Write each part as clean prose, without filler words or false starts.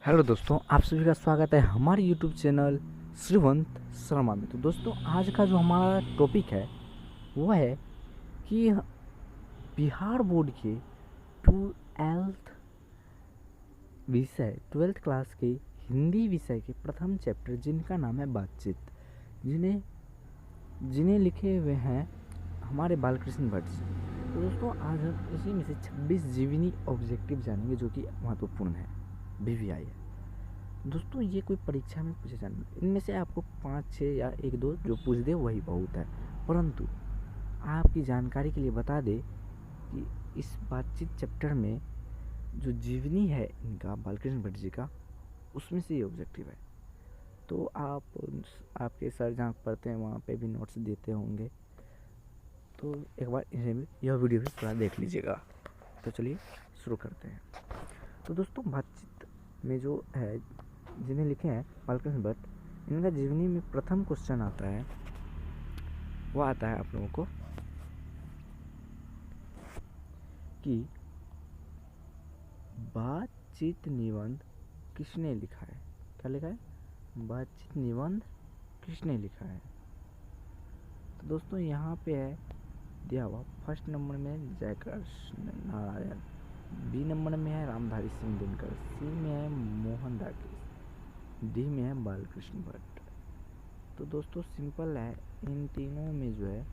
Hello दोस्तों, आप सभी का स्वागत है हमारे यूट्यूब चैनल श्रीवंत शर्मा में। तो दोस्तों, आज का जो हमारा टॉपिक है वो है कि बिहार बोर्ड के ट्वेल्थ क्लास के हिंदी विषय के प्रथम चैप्टर जिनका नाम है बातचीत, जिन्हें जिन्हें लिखे हुए हैं हमारे बालकृष्ण भट्ट जी। तो दोस्तों, आज हम इसी में से 26 जीवनी ऑब्जेक्टिव जानेंगे जो कि महत्वपूर्ण है, BVI है। दोस्तों, ये कोई परीक्षा में पूछे जाने, इनमें से आपको 5 6 या 1 2 जो पूछ दे वही बहुत है, परंतु आपकी जानकारी के लिए बता दे कि इस बातचीत चैप्टर में जो जीवनी है इनका बालकृष्ण भट्ट जी का, उसमें से ये ऑब्जेक्टिव है। तो आपके सर जहाँ पढ़ते हैं वहाँ पे भी नोट्स देते होंगे, तो एक बार यह वीडियो भी पूरा देख लीजिएगा। तो चलिए शुरू करते हैं। तो दोस्तों, बातचीत में जो है जिन्हें लिखे हैं बालकृष्ण भट्ट, इनका जीवनी में प्रथम क्वेश्चन आता है, वो आता है आप लोगों को कि बातचीत निबंध किसने लिखा है। क्या लिखा है? बातचीत निबंध किसने लिखा है। तो दोस्तों, यहाँ पे है दिया हुआ, फर्स्ट नंबर में जयकृष्ण नारायण, बी नंबर में है रामधारी सिंह दिनकर, सी में है मोहन राकेश, डी में है बालकृष्ण भट्ट। तो दोस्तों, सिंपल है, इन तीनों में जो है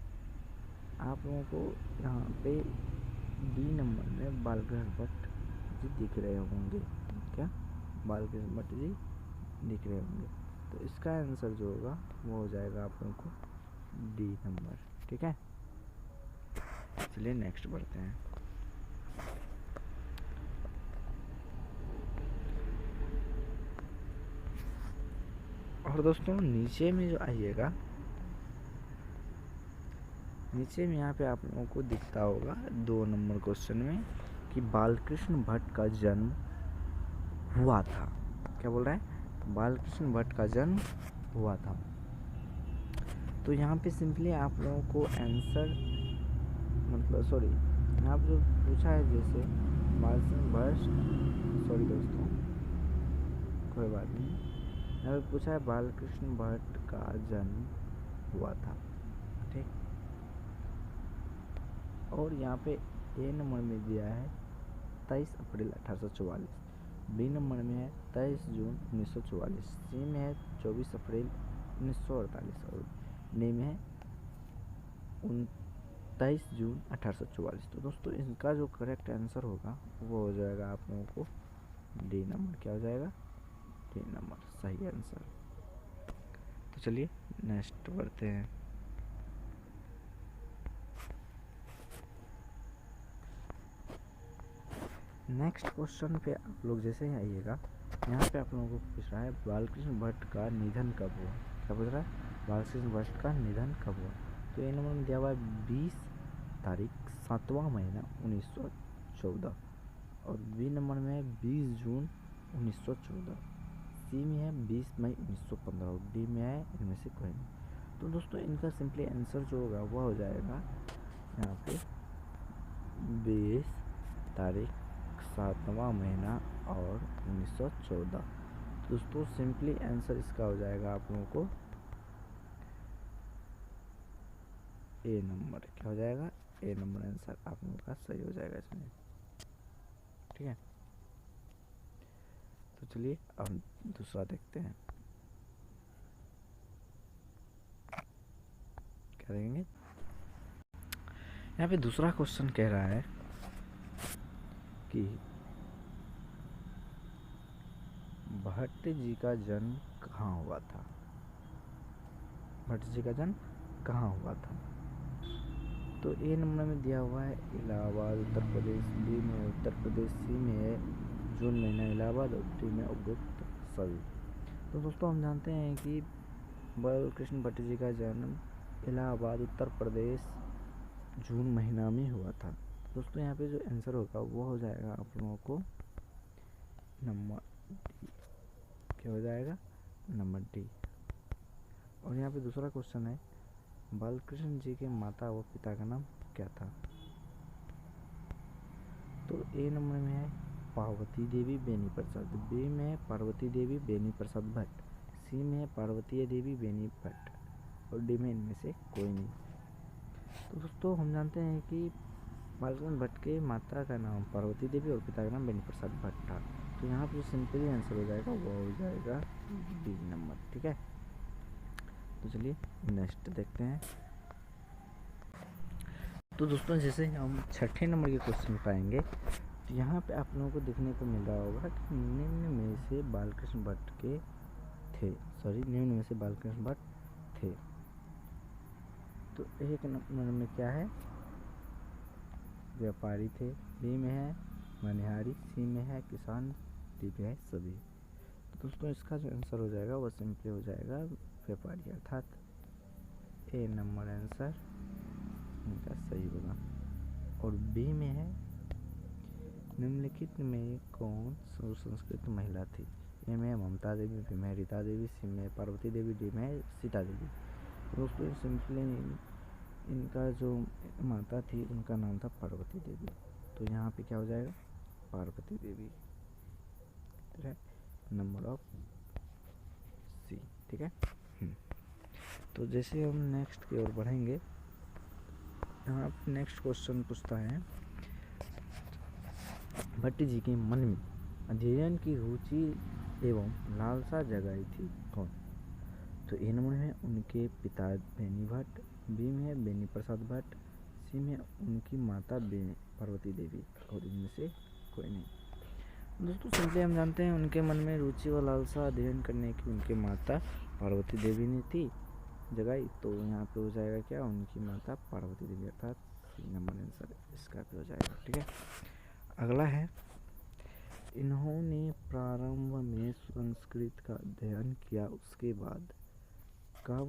आप लोगों को यहाँ पे बी नंबर में बालकृष्ण भट्ट जी दिख रहे होंगे। क्या? बालकृष्ण भट्ट जी दिख रहे होंगे। तो इसका आंसर जो होगा वो हो जाएगा आप लोगों को डी नंबर। ठीक है, चलिए नेक्स्ट बढ़ते हैं। और दोस्तों, नीचे में जो आइएगा, नीचे में यहाँ पे आप लोगों को दिखता होगा 2 नंबर क्वेश्चन में कि बालकृष्ण भट्ट का जन्म हुआ था। क्या बोल रहा है? बालकृष्ण भट्ट का जन्म हुआ था। तो यहाँ पे सिंपली आप लोगों को आंसर यहाँ पे जो पूछा है, जैसे बालकृष्ण भट्ट, सॉरी दोस्तों कोई बात नहीं, यहाँ पे पूछा है बालकृष्ण भट्ट का जन्म हुआ था। ठीक, और यहाँ पे ए नंबर में दिया है 23 अप्रैल 1844, बी नंबर में है 23 जून 1944, सी में है 24 अप्रैल 1948 और डी में है 29 जून 1844। तो दोस्तों, इनका जो करेक्ट आंसर होगा वो हो जाएगा आप लोगों को डी नंबर। क्या हो जाएगा? डी नंबर सही आंसर। तो चलिए नेक्स्ट बढ़ते हैं। नेक्स्ट क्वेश्चन पे आप लोग जैसे ही आइएगा, यहाँ पे आप लोगों को पूछ रहा है बालकृष्ण भट्ट का निधन कब हुआ। क्या पूछ रहा है? बालकृष्ण भट्ट का निधन कब हुआ। तो ये नंबर में दिया हुआ है 20 तारीख 7वां महीना 1914, और बी नंबर में है 20 जून 1914, सी में है 20 मई 1915 और डी में है इनमें से कोई नहीं। तो दोस्तों, इनका सिंपली आंसर जो होगा वह हो जाएगा यहाँ पे 20 तारीख 7वां महीना और 1914। दोस्तों, सिंपली आंसर इसका हो जाएगा आप लोगों को ए नंबर। क्या हो जाएगा? ए नंबर आंसर आप लोगों का सही हो जाएगा इसमें। ठीक है, तो चलिए अब दूसरा देखते हैं। क्या देखेंगे? यहाँ पे दूसरा क्वेश्चन कह रहा है कि भट्ट जी का जन्म कहाँ हुआ था। भट्ट जी का जन्म कहाँ हुआ था। तो ए नंबर में दिया हुआ है इलाहाबाद उत्तर प्रदेश, बी में उत्तर प्रदेश, सी में है जून महीना इलाहाबाद और डी में उपरोक्त सभी। तो दोस्तों, हम जानते हैं कि बालकृष्ण भट्ट जी का जन्म इलाहाबाद उत्तर प्रदेश जून महीना में हुआ था। दोस्तों, यहाँ पे जो आंसर होगा वो हो जाएगा आप लोगों को नंबर डी। क्या हो जाएगा? Number D. और यहाँ पे दूसरा क्वेश्चन है बालकृष्ण जी के माता व पिता का नाम क्या था। तो ए नंबर में है पार्वती देवी बेनी प्रसाद, बी में है पार्वती देवी बेनी प्रसाद भट्ट, सी में है पार्वती देवी बेनी भट्ट और डी में इनमें से कोई नहीं। तो दोस्तों हम जानते हैं कि बालकृष्ण भट्ट के माता का नाम पार्वती देवी और पिता का नाम बेनी प्रसाद भट्ट था। तो यहाँ पर सिंपली आंसर हो जाएगा वो हो जाएगा डी नंबर। ठीक है, तो चलिए नेक्स्ट देखते हैं। तो दोस्तों जैसे हम छठे नंबर के क्वेश्चन पाएंगे तो यहाँ पे आप लोगों को देखने को मिल रहा होगा कि निम्न में से बालकृष्ण भट्ट के थे, निम्न में से बालकृष्ण भट्ट थे। तो एक नंबर में क्या है, व्यापारी थे, बी में है मनिहारी, सी में है किसान, डी में है सभी। तो दोस्तों इसका जो आंसर हो जाएगा वो सिंपली हो जाएगा व्यापारी, अर्थात ए नंबर आंसर इनका सही होगा। और बी में है निम्नलिखित में कौन सुसंस्कृत महिला थी, ए में है ममता देवी, बी में है रीता देवी, सी में है पार्वती देवी, डी में है सीता देवी। दोस्तों सिंपली इनका जो माता थी उनका नाम था पार्वती देवी, तो यहाँ पे क्या हो जाएगा पार्वती देवी, ठीक है, नंबर ऑफ सी। ठीक है, तो जैसे हम नेक्स्ट की ओर बढ़ेंगे, यहाँ नेक्स्ट क्वेश्चन पूछता है भट्ट जी के मन में अध्ययन की रुचि एवं लालसा जगाई थी कौन। तो ए नंबर में उनके पिता बेनी भट्ट, बी में है बेनी प्रसाद भट्ट, सी में उनकी माता पार्वती देवी और इनमें से कोई नहीं। दोस्तों सिंपली हम जानते हैं उनके मन में रुचि व लालसा अध्ययन करने की उनके माता पार्वती देवी ने थी जगाई, तो यहाँ पे हो जाएगा क्या उनकी माता पार्वती देवी, अर्थात सी नंबर आंसर इसका भी हो जाएगा। ठीक है, अगला है इन्होंने प्रारंभ में संस्कृत का अध्ययन किया, उसके बाद कब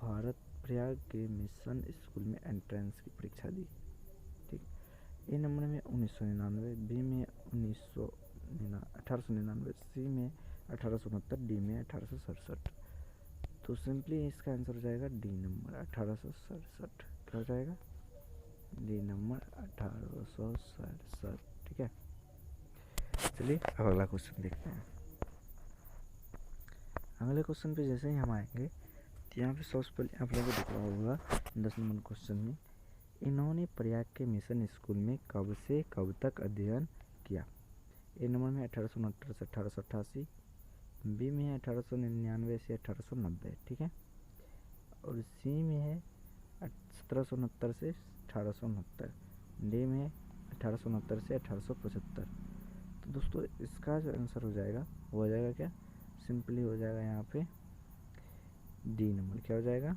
भारत प्रयाग के मिशन स्कूल में एंट्रेंस की परीक्षा दी। ठीक, ए नंबर में 1999, बी में 1899, सी में 1869, डी में 1867। तो सिंपली इसका आंसर हो जाएगा डी नंबर 1867। क्या हो जाएगा डी नंबर 1867। ठीक है, चलिए अब अगला क्वेश्चन देखते हैं। अगले क्वेश्चन पे जैसे ही हम आएंगे तो यहाँ पे सबसे पहले आप लोगों को दिख रहा होगा 10 नंबर क्वेश्चन में इन्होंने प्रयाग के मिशन स्कूल में कब से कब तक अध्ययन किया। ए नंबर में 1869 से 1888, बी में है 1899 से 1890। ठीक है, और सी में है 1769 से 1869, डी में है 1869 से 1875। तो दोस्तों इसका जो आंसर हो जाएगा वो हो जाएगा क्या, सिंपली हो जाएगा यहाँ पे डी नंबर। क्या हो जाएगा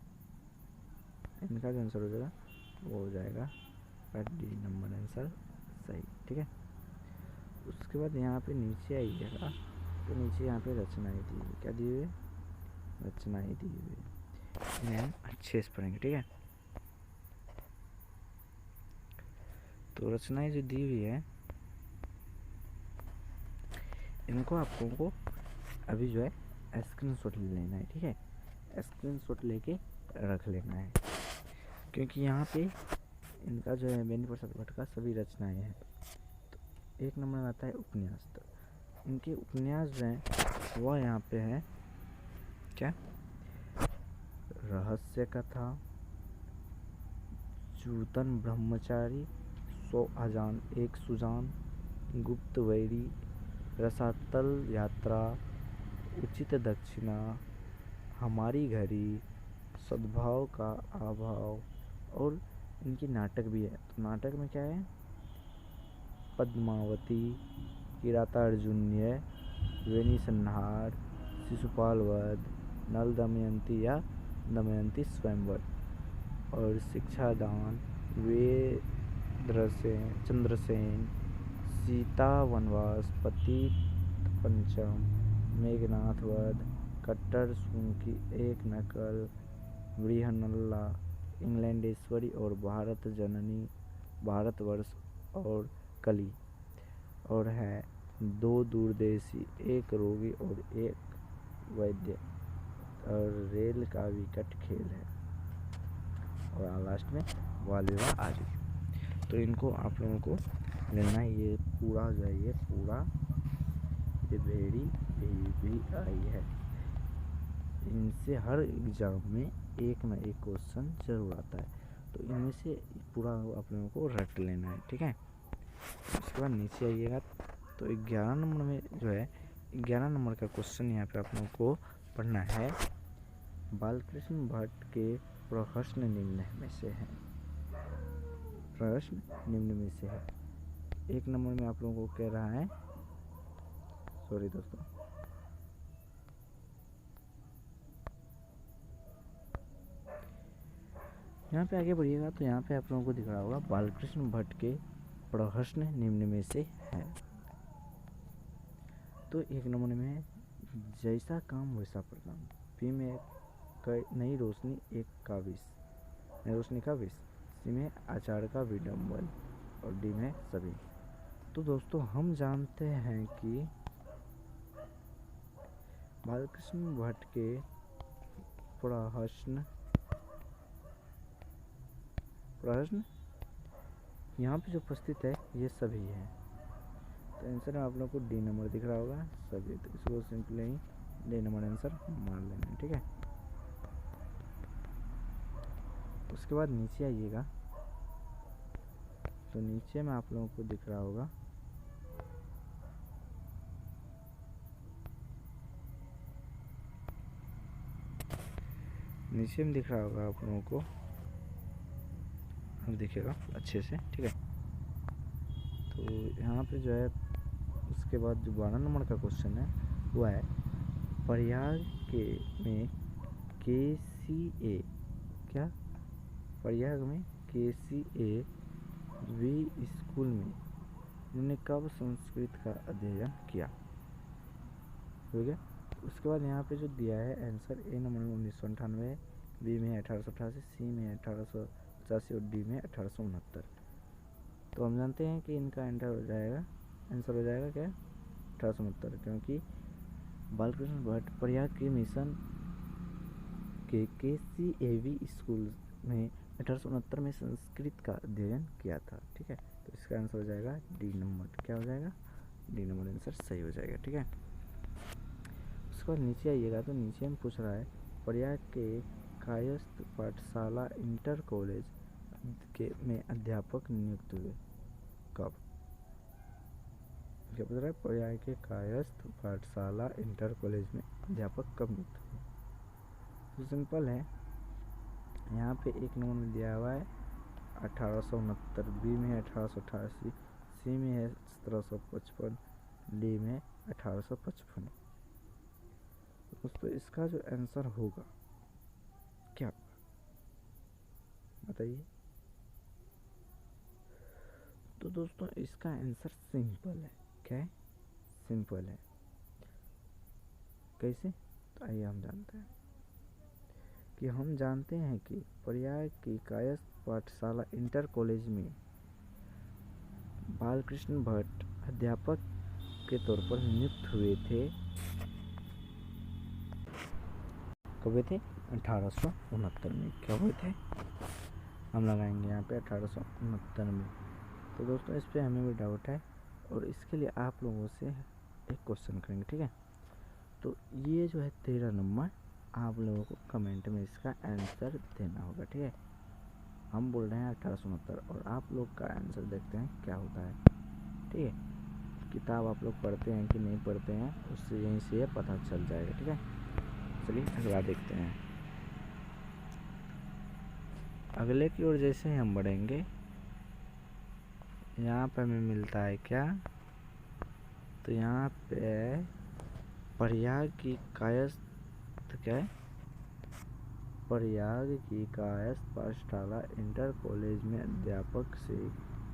इनका जो आंसर हो जाएगा वो हो जाएगा डी नंबर आंसर सही। ठीक है, उसके बाद यहाँ पे नीचे आइएगा तो नीचे यहाँ पे रचनाएं दी हुई, क्या दी हुई, रचनाएं दी हुई, इन्हें हम अच्छे से पढ़ेंगे। ठीक है, तो रचनाएं जो दी हुई है इनको आप लोगों को अभी जो है स्क्रीनशॉट ले लेना है। ठीक है, स्क्रीनशॉट लेके रख लेना है, क्योंकि यहाँ पे इनका जो है बेनी प्रसाद भट्ट का सभी रचनाएं हैं। तो एक नंबर में आता है उपन्यास, तो इनके उपन्यास जो हैं वह यहाँ पे है क्या, रहस्य कथा, चूतन ब्रह्मचारी, 100 अजान एक सुजान, गुप्त वैरी, रसातल यात्रा, उचित दक्षिणा, हमारी घड़ी, सद्भाव का अभाव, और इनकी नाटक भी है। तो नाटक में क्या है, पद्मावती, किरातार्जुनीय, वेणी संहार, शिशुपाल वध, नल दमयंती या दमयंती स्वयंवर, और शिक्षादान, चंद्रसेन, सीता वनवास, पतित पंचम, मेघनाथ वध, कट्टर सून की एक नकल, बृहन्नला, इंग्लैंडेश्वरी और भारत जननी, भारतवर्ष और कली, और है 2 दूरदेशी, एक रोगी और एक वैद्य, और रेल का विकट खेल है, और लास्ट में बाल विवाह आदि। तो इनको आप लोगों को लेना है, ये पूरा जो है ये पूरा ये भेड़ी भी आई है। इनसे हर एग्ज़ाम में एक ना एक क्वेश्चन ज़रूर आता है, तो इनमें से पूरा आप लोगों को रट लेना है, ठीक है। उसके बाद नीचे आइएगा तो 11 नंबर में जो है 11 नंबर का क्वेश्चन यहाँ पे आप लोगों को पढ़ना है। बालकृष्ण भट्ट के प्रश्न निम्न में से है। प्रश्न निम्न में से है। 1 नंबर में आप लोगों को कह रहा है, सॉरी दोस्तों, यहाँ पे आगे बढ़िएगा तो यहाँ पे आप लोगों को दिख रहा होगा बालकृष्ण भट्ट के प्रश्न निम्न में से है। तो 1 नंबर में है जैसा काम वैसा परिणाम, बी में नई रोशनी एक का विष, नई रोशनी का विष, सी में आचार का विडंबन और डी में सभी। तो दोस्तों हम जानते हैं कि बालकृष्ण भट्ट के प्रश्न यहाँ पे जो उपस्थित है ये सभी है। तो आंसर में आप लोग को डी नंबर दिख रहा होगा, सभी। तो इसको सिंपली ही डी नंबर आंसर मान लेना है, ठीक है। उसके बाद नीचे आइएगा तो नीचे में आप लोगों को दिख रहा होगा नीचे में दिख रहा होगा आप लोगों को, दिखेगा अच्छे से, ठीक है। तो यहाँ पे जो है उसके बाद जो 12 नंबर का क्वेश्चन है वो है प्रयाग में KCA, क्या प्रयाग में KCA वी स्कूल में उन्होंने कब संस्कृत का अध्ययन किया, हो गया। उसके बाद यहाँ पे जो दिया है आंसर ए नंबर में 1998, बी में 1888, सी में 1885 और डी में 1869। तो हम जानते हैं कि इनका आंसर हो जाएगा क्या 1869, क्योंकि बालकृष्ण भट्ट प्रयाग के मिशन के KCAV स्कूल में 1869 में संस्कृत का अध्ययन किया था, ठीक है। तो इसका आंसर हो जाएगा डी नंबर, क्या हो जाएगा डी नंबर आंसर सही हो जाएगा, ठीक है। उसके बाद नीचे आइएगा तो नीचे में पूछ रहा है प्रयाग के कायस्थ पाठशाला इंटर कॉलेज में अध्यापक नियुक्त हुए कब, क्या पूछ रहा है प्रयाग के कायस्थ पाठशाला इंटर कॉलेज में अध्यापक कब नियुक्त हुए। तो सिंपल है, यहाँ पे 1 नंबर में दिया हुआ है 1869, बी में है 1888, सी में है 1755, डी में 1855। दोस्तों इसका जो आंसर होगा क्या बताइए। तो दोस्तों इसका आंसर सिंपल है, क्या है सिंपल है। कैसे, तो आइए हम जानते हैं कि हम जानते हैं कि प्रयाग की कायस्थ पाठशाला इंटर कॉलेज में बालकृष्ण भट्ट अध्यापक के तौर पर नियुक्त हुए थे, कब हुए थे 1869 में, क्या हुए थे हम लगाएंगे यहाँ पे 1869 में। तो दोस्तों इस पे हमें भी डाउट है और इसके लिए आप लोगों से एक क्वेश्चन करेंगे, ठीक है। तो ये जो है 13 नंबर आप लोगों को कमेंट में इसका आंसर देना होगा, ठीक है। हम बोल रहे हैं 1869 और आप लोग का आंसर देखते हैं क्या होता है, ठीक है। किताब आप लोग पढ़ते हैं कि नहीं पढ़ते हैं उससे यहीं से पता चल जाएगा, ठीक है। चलिए अगला देखते हैं। अगले की ओर जैसे ही हम बढ़ेंगे यहाँ पे हमें मिलता है क्या, तो यहाँ पे प्रयाग की कायस्थ, क्या है प्रयाग की कायस्थ पाठशाला इंटर कॉलेज में अध्यापक से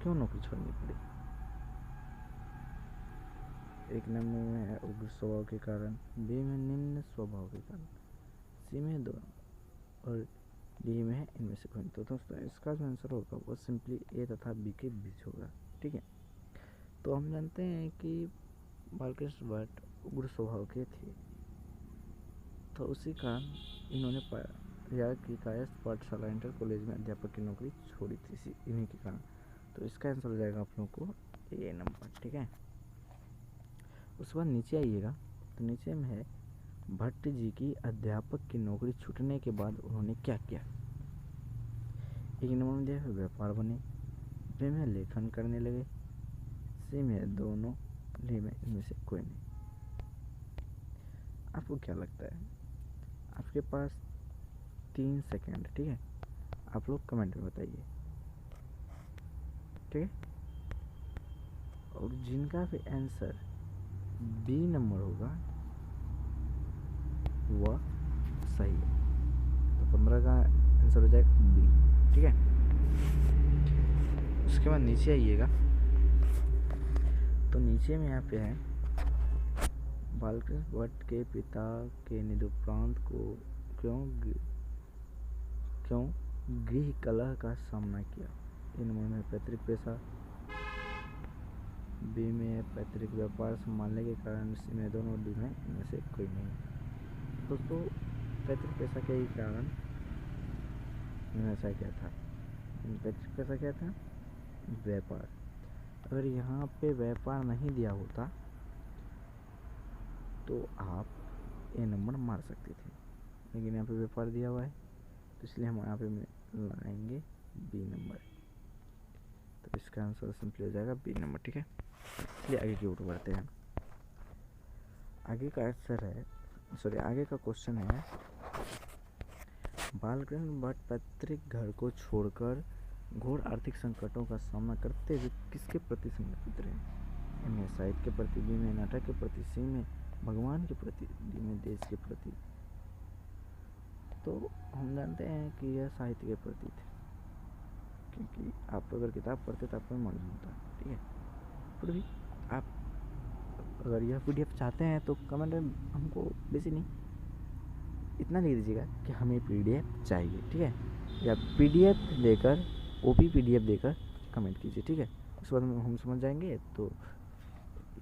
क्यों नौकरी छोड़नी पड़ी। 1 नंबर में है उग्र स्वभाव के कारण, बी में निम्न स्वभाव के कारण, सी में दोनों और डी में है इनमें से कोई। तो दोस्तों इसका जो आंसर होगा वो सिंपली ए तथा बी के बीच होगा, ठीक है। तो हम जानते हैं कि बालकृष्ण भट्ट उग्र स्वभाव के थे, तो उसी कारण इन्होंने प्रयाग की कायस्थ पाठशाला इंटर कॉलेज में अध्यापक की नौकरी छोड़ी थी इन्हीं के कारण। तो इसका आंसर हो जाएगा आप लोगों को ए नंबर, ठीक है। उसके बाद नीचे आइएगा तो नीचे में है भट्ट जी की अध्यापक की नौकरी छूटने के बाद उन्होंने क्या किया। एक नंबर में दिया व्यापार बने, बी में लेखन करने लगे, सी में दोनों, डी में इनमें से कोई नहीं। आपको क्या लगता है? आपके पास 3 सेकेंड, ठीक है। आप लोग कमेंट में बताइए, ठीक है। और जिनका भी आंसर बी नंबर होगा वह सही है। तो 15 का आंसर हो जाएगा बी, ठीक है। उसके बाद नीचे आइएगा तो नीचे में यहाँ पे है बालकृष्ण भट्ट के पिता के निधोपरांत को क्यों गृह कलह का सामना किया। इनमें पैतृक पैसा, बी में पैतृक व्यापार संभालने के कारण, सी में दोनों, डी में इनमें से कोई नहीं। दोस्तों पैतृक पैसा के ही कारण ऐसा क्या था, पैतृक पैसा क्या था? व्यापार। अगर यहाँ पे व्यापार नहीं दिया होता तो आप ए नंबर मार सकते थे, लेकिन यहाँ पे व्यापार दिया हुआ है तो इसलिए हम यहाँ पे लगाएंगे बी नंबर। तो इसका आंसर सिंपली हो जाएगा बी नंबर, ठीक है। चलिए आगे की ओर बढ़ते हैं। आगे का आंसर है, आगे का क्वेश्चन है बालकृष्ण भट्ट पैतृक घर को छोड़कर घोर आर्थिक संकटों का सामना करते हुए किसके प्रति समर्पित रहे। इनमें साहित्य के प्रति, बी में नाटक के प्रति, सी में भगवान के प्रति, डी में देश के प्रति। तो हम जानते हैं कि यह साहित्य के प्रति थे, क्योंकि आप अगर किताब पढ़ते तो आपको मालूम होता, ठीक है। फिर भी आप अगर यह PDF चाहते हैं तो कमेंट में हमको बेसी नहीं इतना लिख दीजिएगा कि हमें PDF चाहिए, ठीक है। या PDF देकर PDF देकर कमेंट कीजिए, ठीक है। उसके बाद हम समझ जाएंगे तो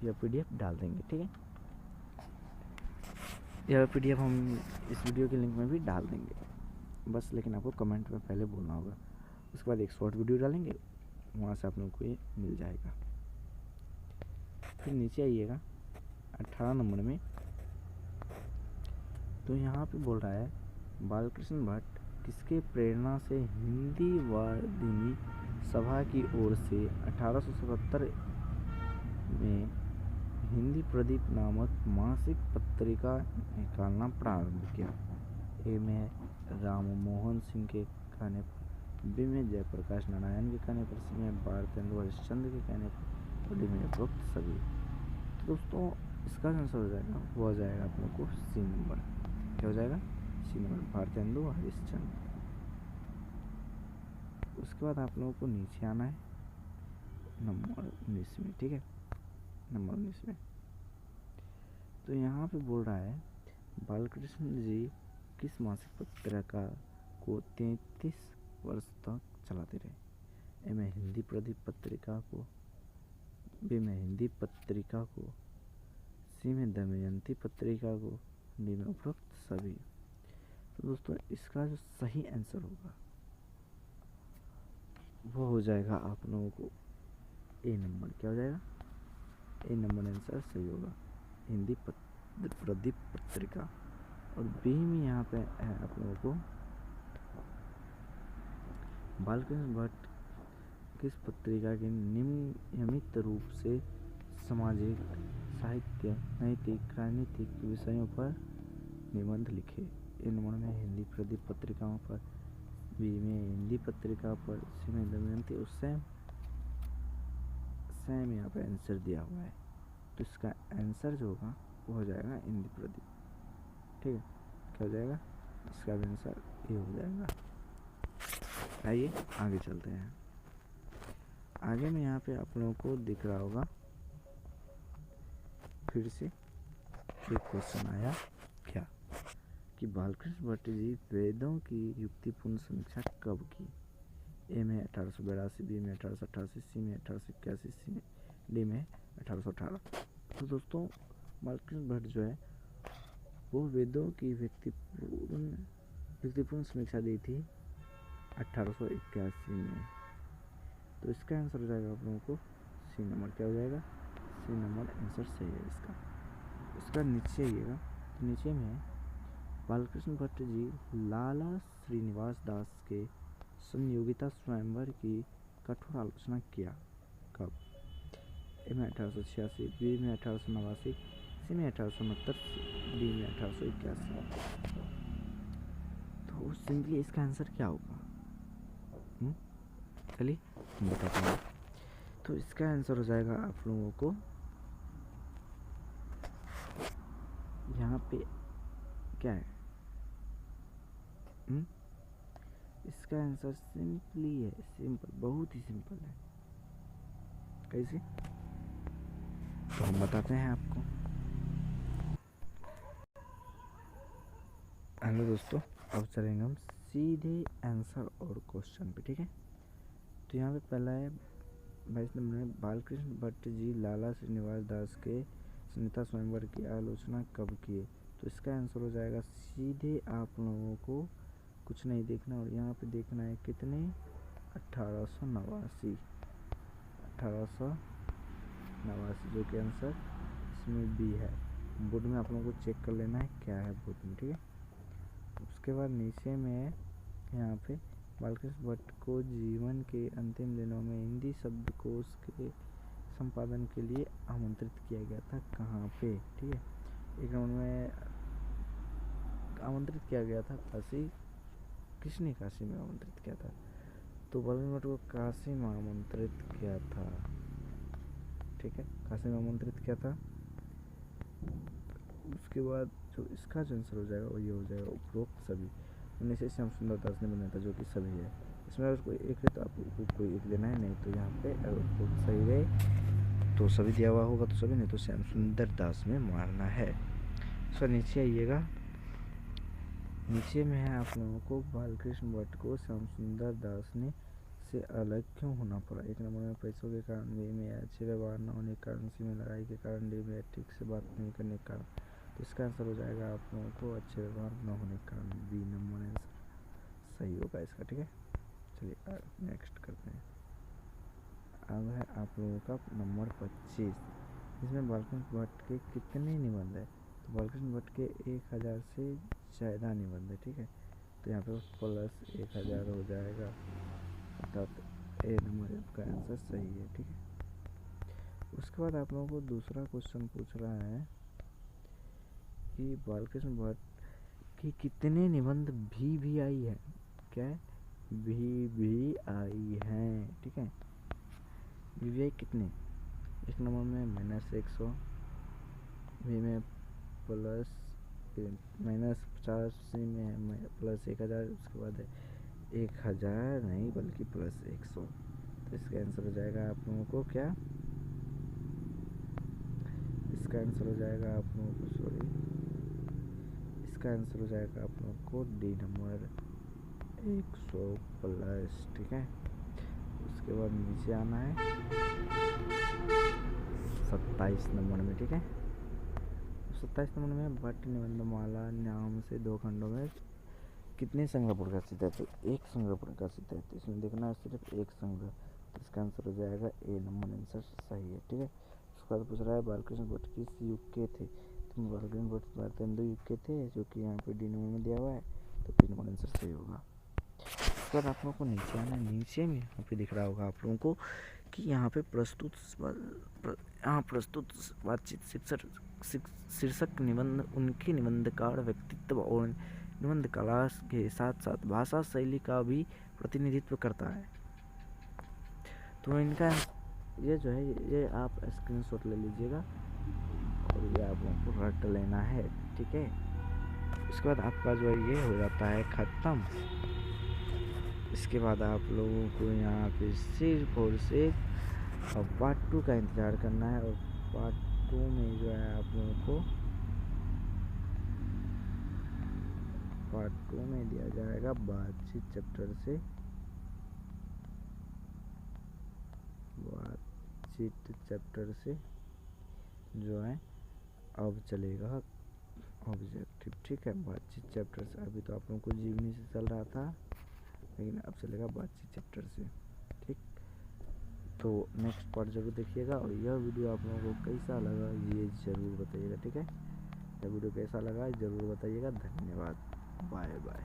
यह PDF डाल देंगे, ठीक है। यह PDF हम इस वीडियो के लिंक में भी डाल देंगे बस, लेकिन आपको कमेंट में पहले बोलना होगा। उसके बाद एक शॉर्ट वीडियो डालेंगे, वहाँ से आप लोगों को ये मिल जाएगा। फिर नीचे आइएगा 18 नंबर में, तो यहाँ पे बोल रहा है बालकृष्ण भट्ट किसके प्रेरणा से हिंदी वादिनी सभा की ओर से 1877 में हिंदी प्रदीप नामक मासिक पत्रिका निकालना प्रारंभ किया। ए में राम मोहन सिंह के कहने पर, बी में जयप्रकाश नारायण के कहने पर, सी में भारतेंदु हरिश्चंद्र के कहने पर, डी में उपरोक्त सभी। तो दोस्तों इसका आंसर हो जाएगा, वो हो जाएगा आप लोग को सी नंबर। क्या हो जाएगा? C number, Bharatendu Harishchandra. उसके बाद आप लोगों को नीचे आना है नंबर 19 में, ठीक है। नंबर 19 में तो यहाँ पे बोल रहा है बालकृष्ण जी किस मासिक पत्रिका को 33 वर्ष तक चलाते रहे। ए में हिंदी प्रदीप पत्रिका को, बी में हिंदी पत्रिका को, सी में दमयंती पत्रिका को, डी में उपरोक्त सभी। तो दोस्तों इसका जो सही आंसर होगा वो हो जाएगा आप लोगों को ए नंबर। क्या हो जाएगा? ए नंबर आंसर सही होगा, हिंदी प्रदीप पत्रिका। और बी में यहाँ पे है आप लोगों को बालकृष्ण भट्ट किस पत्रिका के नियमित रूप से सामाजिक, साहित्य, नैतिक, राजनीतिक विषयों पर निबंध लिखे। ए नंबर में हिंदी प्रदीप पत्रिकाओं पर, बी में हिंदी पत्रिका पर, सी में दमयंती। और सेम यहाँ पे आंसर दिया हुआ है, तो इसका आंसर जो होगा वो हो जाएगा हिंदी प्रदीप, ठीक है। क्या हो जाएगा? इसका भी आंसर ये हो जाएगा। आइए आगे चलते हैं। आगे में यहाँ पे आप लोगों को दिख रहा होगा फिर से एक क्वेश्चन आया क्या कि बालकृष्ण भट्ट जी वेदों की युक्तिपूर्ण समीक्षा कब की। ए में 1882, बी में 1888, सी में 1881, सी में, डी में 1818। तो दोस्तों बालकृष्ण भट्ट जो है वो वेदों की व्यक्तिपूर्ण समीक्षा दी थी 1881 में। तो इसका आंसर हो जाएगा आप लोगों को सी नंबर क्या हो जाएगा, सी नंबर आंसर सही है इसका। उसका नीचे आइएगा, तो नीचे में बालकृष्ण भट्ट जी लाला श्रीनिवास दास के संयोगिता स्वयंवर की कठोर आलोचना किया। कब? ए में 1886, बी में 1889, सी में 1869, डी में 1881। तो सिंपली इसका आंसर क्या होगा? चलिए हम बताते हैं। तो इसका आंसर हो जाएगा आप लोगों को यहाँ पे क्या है, इसका आंसर सिंपली है, सिंपल, बहुत ही सिंपल है। कैसे? तो हम बताते हैं आपको। हेलो दोस्तों, अब चलेंगे हम सीधे आंसर और क्वेश्चन पे, ठीक है। तो यहाँ पे पहला है 22 नंबर में, बालकृष्ण भट्ट जी लाला श्रीनिवास दास के संयोगिता स्वयंवर की आलोचना कब किए? तो इसका आंसर हो जाएगा, सीधे आप लोगों को कुछ नहीं देखना और यहाँ पे देखना है कितने, 1889, 1889, जो कि आंसर इसमें बी है। बोर्ड में आप लोगों को चेक कर लेना है क्या है बोर्ड में, ठीक है। उसके बाद नीचे में यहाँ पे बालकृष्ण भट्ट को जीवन के अंतिम दिनों में हिंदी शब्दकोश के संपादन के लिए आमंत्रित किया गया था, कहाँ पे, ठीक है। एक नंबर में आमंत्रित किया गया था काशी, किसने काशी में आमंत्रित किया था? तो बालकृष्ण भट्ट को काशी में आमंत्रित किया था, ठीक है, काशी में आमंत्रित किया था। उसके बाद जो इसका जो आंसर हो जाएगा वो ये हो जाएगा, उपरोक्त सभी 19 श्याम सुंदर दास ने बनाया था, जो कि सभी है। इसमें अगर कोई एक है तो आपको कोई एक लेना है, नहीं तो यहाँ पे अगर उपरोक्त सही है तो सभी दिया हुआ होगा तो सभी, नहीं तो श्याम सुंदर दास में मारना है। सो नीचे आइएगा, नीचे में है आप लोगों को बालकृष्ण भट्ट को श्याम सुंदर दास ने से अलग क्यों होना पड़ा? एक नंबर में पैसों के कारण, बी में अच्छे व्यवहार न होने के कारण, सी में लड़ाई के कारण, डी में ठीक से बात नहीं करने के कारण। तो इसका आंसर हो जाएगा आप लोगों को अच्छे व्यवहार न होने के कारण, बी नंबर आंसर सही होगा इसका, ठीक है। चलिए नेक्स्ट करते हैं। अब है आप लोगों का नंबर 25, इसमें बालकृष्ण भट्ट के कितने निबंध है? तो बालकृष्ण भट्ट के 1000 से ज़्यादा निबंध है, ठीक है। तो यहाँ पे प्लस 1000 हो जाएगा, अर्थात ए नंबर आपका आंसर सही है, ठीक है। उसके बाद आप लोगों को दूसरा क्वेश्चन पूछ रहा है कि बालकृष्ण भट्ट की कितने निबंध भी आई है, क्या है, भी आई हैं, ठीक है। भी आई कितने? एक नंबर में -100, बी में प्लस -50, सी में प्लस 1000, उसके बाद 1000 नहीं बल्कि प्लस 100। तो इसका आंसर हो जाएगा आप लोगों को क्या, इसका आंसर हो जाएगा आप लोगों को, सॉरी, इसका आंसर हो जाएगा आप लोगों को डी नंबर 100 प्लस, ठीक है। उसके बाद नीचे आना है 27 नंबर में, ठीक है। 27 नंबर में भट्ट निबंधमाला नाम से 2 खंडों में कितने संग्रह प्रकाशित है? तो एक संग्रह प्रकाशित है, तो इसमें देखना है सिर्फ एक संग्रह। तो इसका आंसर हो जाएगा ए नंबर आंसर सही है, ठीक है। उसके बाद पूछ रहा है बालकृष्ण भट्ट किस युग के थे? तो बालकृष्ण भट्ट भारतेंदु युग के थे, जो कि यहाँ पे डी नंबर में दिया हुआ है, तो पी नंबर आंसर सही होगा। उसके बाद आप लोगों को नीचे आना है, नीचे में यहाँ पे दिख रहा होगा आप लोगों को कि यहाँ पे प्रस्तुत बातचीत शीर्षक निबंध उनके निबंधकार व्यक्तित्व और निबंध कला के साथ साथ भाषा शैली का भी प्रतिनिधित्व करता है। तो इनका ये जो है ये आप स्क्रीनशॉट ले लीजिएगा और ये आप लोगों को रट लेना है, ठीक है। उसके बाद आपका जो है ये हो जाता है ख़त्म। इसके बाद आप लोगों को यहाँ पे सिर्फ और सिर्फ पार्ट 2 का इंतज़ार करना है, और पार्ट 2 में जो है आप लोगों को पार्ट 2 में दिया जाएगा बातचीत चैप्टर से, बातचीत चैप्टर से जो है अब चलेगा ऑब्जेक्टिव, ठीक है। बातचीत चैप्टर से अभी तो आप लोगों को जीवनी से चल रहा था, लेकिन अब चलेगा बातचीत चैप्टर से, ठीक। तो नेक्स्ट पार्ट ज़रूर देखिएगा, और यह वीडियो आप लोगों को कैसा लगा ये ज़रूर बताइएगा, ठीक है। यह वीडियो कैसा लगा ज़रूर बताइएगा। धन्यवाद, बाय बाय।